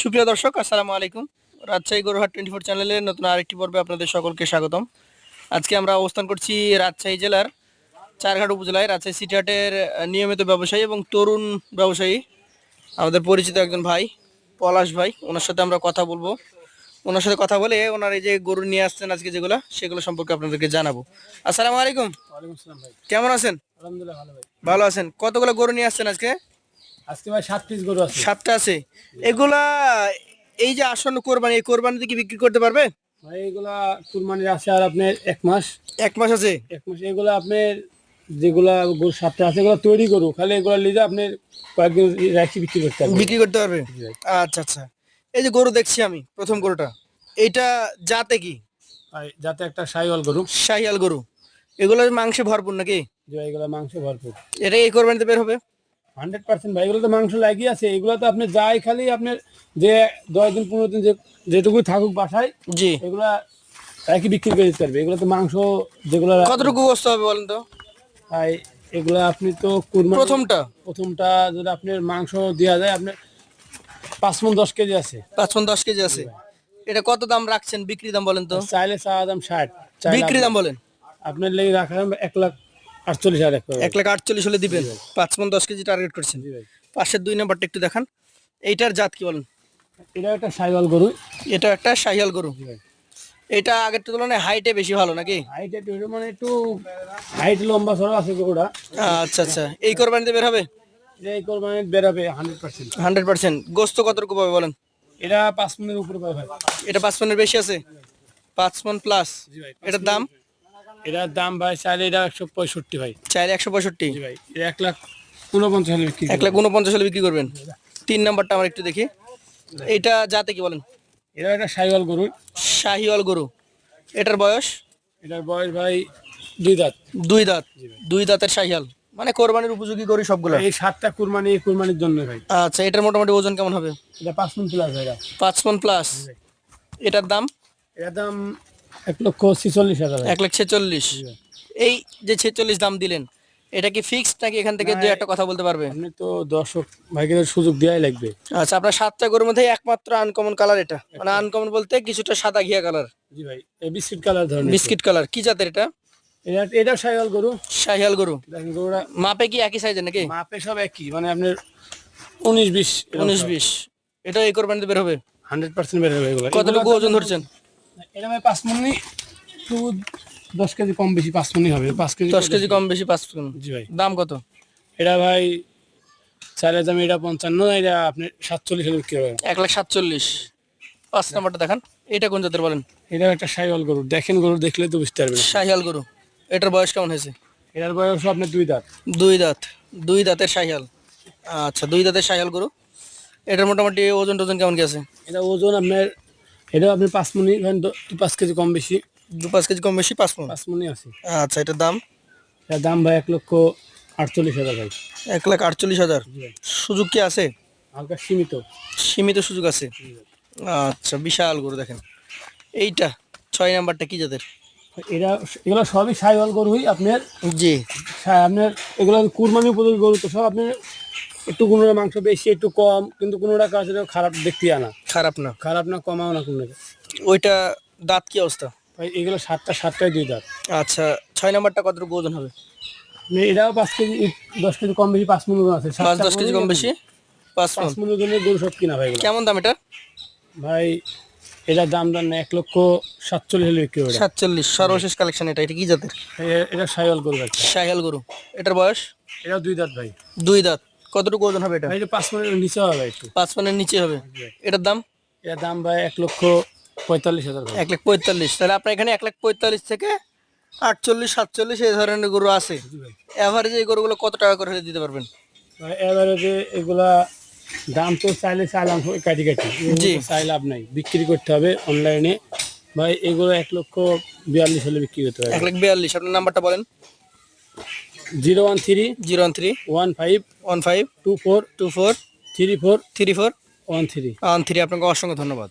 সুপ্রিয় দর্শক, আসসালামু আলাইকুম। রাজশাহী গরুহাট 24 চ্যানেলের নতুন আরেকটি পর্বে আপনাদের সকলকে স্বাগতম। আজকে আমরা অবস্থান করছি রাজশাহী জেলার চারঘাট উপজেলায়। রাজশাহী সিটি হাটের নিয়মিত ব্যবসায়ী এবং তরুণ ব্যবসায়ী, আমাদের পরিচিত একজন ভাই, পলাশ ভাই। ওনার সাথে আমরা কথা বলবো। ওনার সাথে কথা বলে ওনার এই যে গরু নিয়ে আসছেন আজকে যেগুলো, সেগুলো সম্পর্কে আপনাদেরকে জানাবো। আসসালামু আলাইকুম। ওয়ালাইকুম আসসালাম ভাই। কেমন আছেন? আলহামদুলিল্লাহ ভালো ভাই। ভালো আছেন? কতগুলো গরু নিয়ে আসছেন আজকে? আজকে ভাই 7 পিস গরু আছে। 7টা আছে। এগুলা এই যে আসন্ন কোরবানি, এই কোরবানিতে কি বিক্রি করতে পারবে? ভাই এগুলা কুরবানির আছে আর আপনার 1 মাস। 1 মাস আছে। 1 মাস এগুলা আপনার যেগুলা গরু 7টা আছে এগুলা তৈরি গরু, খালি এগুলা লিজা আপনার কয়েকদিন রাখি বিক্রি করতে হবে। বিক্রি করতে পারবে? জি ভাই। আচ্ছা আচ্ছা। এই যে গরু দেখছি আমি, প্রথম গরুটা, এইটা জাতে কি? ভাই যাতে একটা শাহিওয়াল গরু। শাহিয়াল গরু। এগুলোর মাংসে ভরপুর নাকি? যে ভাই এগুলা মাংস ভরপুর। এটা এই কোরবানিতে বের হবে? 100% ভাই, এগুলো তো মাংস লাগিয়ে আছে। এগুলা তো আপনি যাই খালি আপনার যে 10 দিন 15 দিন যেটুকুই থাকুক বাসায়, জি। এগুলা রাখি বিক্রি করে দিতে পারবে। এগুলো তো মাংস যেগুলা কতটুকু বস্ত হবে বলেন তো? ভাই এগুলা আপনি তো কুরবানি প্রথমটা যদি আপনার মাংস দেওয়া যায় আপনার 5 মণ 10 কেজি আছে। 5 10 কেজি আছে। এটা কত দাম রাখছেন? বিক্রি দাম বলেন তো? চাইলে চাওয়া দাম 60, বিক্রি দাম বলেন। আপনার লেগে রাখা দাম 1,48,000 1,48,000 হলে দিবেন? 5 10 কেজি টার্গেট করছেন। জি ভাই। পাশের 2 নাম্বারটা একটু দেখান। এইটার জাত কি বলেন? এটা একটা শাহিওয়াল গরু। এটা একটা শাহিয়াল গরু। জি ভাই। এটা আগের তুলনায় হাইটে বেশি ভালো নাকি? হাইট একটু মানে একটু হাইট লম্বা সরো আছে গরুটা। আচ্ছা আচ্ছা। এই কোরবানিতে বের হবে? এই কোরবানি বেরাবে 100%। 100%। গোস্ত কতটুকু পাবে বলেন? এটা 5 মণের উপরে পাবে ভাই। এটা 5 মনের বেশি আছে? 5 মন প্লাস। জি ভাই। এটার দাম? এটার দাম ভাই চাইলে এটা 165 ভাই। চাইলে 165। জি ভাই। এটা 1,49,000 হলে বিক্রি করব। 1,49,000 হলে বিক্রি করবেন। 3 নাম্বারটা আমরা একটু দেখি। এইটা জাতে কি বলেন? এটা একটা শাহিওয়াল গরু। শাহিওয়াল গরু। এটার বয়স? এটার বয়স ভাই 2 দাঁত। 2 দাঁত। 2 দাঁতের শাহিয়াল, মানে কোরবানির উপযোগী গরু সবগুলো। এই 7টা কুরবানি এই কুরবানির জন্য ভাই। আচ্ছা, এটার মোটামুটি ওজন কেমন হবে? এটা 5 মণ প্লাস ভাই। 5 মন প্লাস। এটার দাম? এর দাম 1,46,000 ভাই। 1,46,000। জি ভাই। এই যে 46 দাম দিলেন, এটা কি ফিক্সড নাকি এখান থেকে না, দু একটা কথা বলতে পারবে? আপনি তো দর্শক ভাইকে সুযোগ দেওয়াই লাগবে। আচ্ছা, আপনার 7টা গরুর মধ্যে একমাত্র আনকমন কালার এটা, মানে আনকমন বলতে কিছুটা সাদা ঘিয়া কালার, জি ভাই। এই বিস্কিট কালার ধরনের। Biscuit colour. কি জাতের এটা? এটা শাহিওয়াল গরু। শাহিয়াল গরু। দেখেন গরুটা মাপে কি একই সাইজের নাকি? মাপে সব একই, মানে আপনার 19-20 19-20। এটা এই কোরবানিতে বের হবে? 100% বের হবে এগুলো। কতটুকু ওজন ধরছেন? এটা ভাই 5 মণই, একটু 10 কেজি কম বেশি 5 মণই হবে। 5 কেজি 10 কেজি কম বেশি 5 মণ। জি ভাই। দাম কত? এটা ভাই চাইলে দাম এটা 55, এটা আপনি 47 হলে বিক্রি হবে। 1,47,000। 5 নাম্বারটা দেখান। এটা কোন জাতের বলেন? এটা একটা শাহিওয়াল গরু। দেখেন গরু দেখলে তো বুঝতে পারবেন। শাহিয়াল গরু। এটার বয়স কেমন হয়েছে? এটার বয়স আপনার 2 দাঁত। 2 দাঁত। 2 দাঁতের শাহিয়াল। আচ্ছা, 2 দাঁতের শাহিয়াল গরু। এটার মোটামুটি ওজন টোজন কেমন কি আছে? এটা ওজন আপনার, এটা আপনি 5 মণি, ধরেন 5 কেজি কম বেশি। 2-5 কেজি কম বেশি 5 মণ। 5 মণি আছে। আচ্ছা, এটার দাম? এটার দাম ভাই 1,48,000 ভাই। 1,48,000। জি ভাই। সুযোগ কি আছে? হালকা সীমিত। সীমিত সুযোগ আছে। আচ্ছা, বিশাল গরু দেখেন। এইটা 6 নাম্বারটা কি জাতের? এটা এগুলো সবই শাহিওয়াল গরুই আপনার। জি। আপনার এগুলো কুরবানি উপযোগী গরু তো সব। আপনার একটু কোনোটা মাংস বেশি একটু কম, কিন্তু কোনোটা কাছে খারাপ দেখতে আনা। খারাপ না? খারাপ না, কমাও না কোনো। ওইটা দাঁত কি অবস্থা? ভাই এগুলো 7টায় 2 দাঁত। আচ্ছা, 6 নাম্বারটা কতটুকু ওজন হবে? এটাও 5 কেজি 10 কেজি কম বেশি 5 মণ ওজন আছে। 5-10 কেজি কম বেশি 5 মণ। 5 মণ ওজনের গরু সব কিনা ভাই এগুলো। কেমন দাম এটা? ভাই এটার দাম না 1,47,000 হলে বিক্রি হবে। 47 সর্বশেষ কালেকশন। এটা এটা কি জাতের? এটা শাহিওয়াল গরু ভাই। শাহিয়াল গরু। এটার বয়স? এটাও 2 দাঁত ভাই। 2 দাঁত। কতটুকু ওজন হবে এটা? ভাই এটা 5 মণের নিচে হবে ভাই একটু। 5 মণের নিচে হবে। এটার দাম? এটার দাম ভাই 1,45,000 ভাই। 1,45,000। তাহলে আপনার এখানে 1,45,000 থেকে 48-47 এই ধরনের গরু আছে। জি ভাই। এভারেজে এই গরুগুলো কত টাকা করে হলে দিতে পারবেন? ভাই এভারেজে এগুলা দাম তো চাইলাম কাটি কাটি। জি। চাই লাভ নাই, বিক্রি করতে হবে অনলাইনে। ভাই এগুলো 1,42,000 হলে বিক্রি করতে হবে। 1,42,000। আপনার নাম্বারটা বলেন। 013 013 15 15 24 24 34 34 13। 13। আপনাকে অসংখ্য ধন্যবাদ।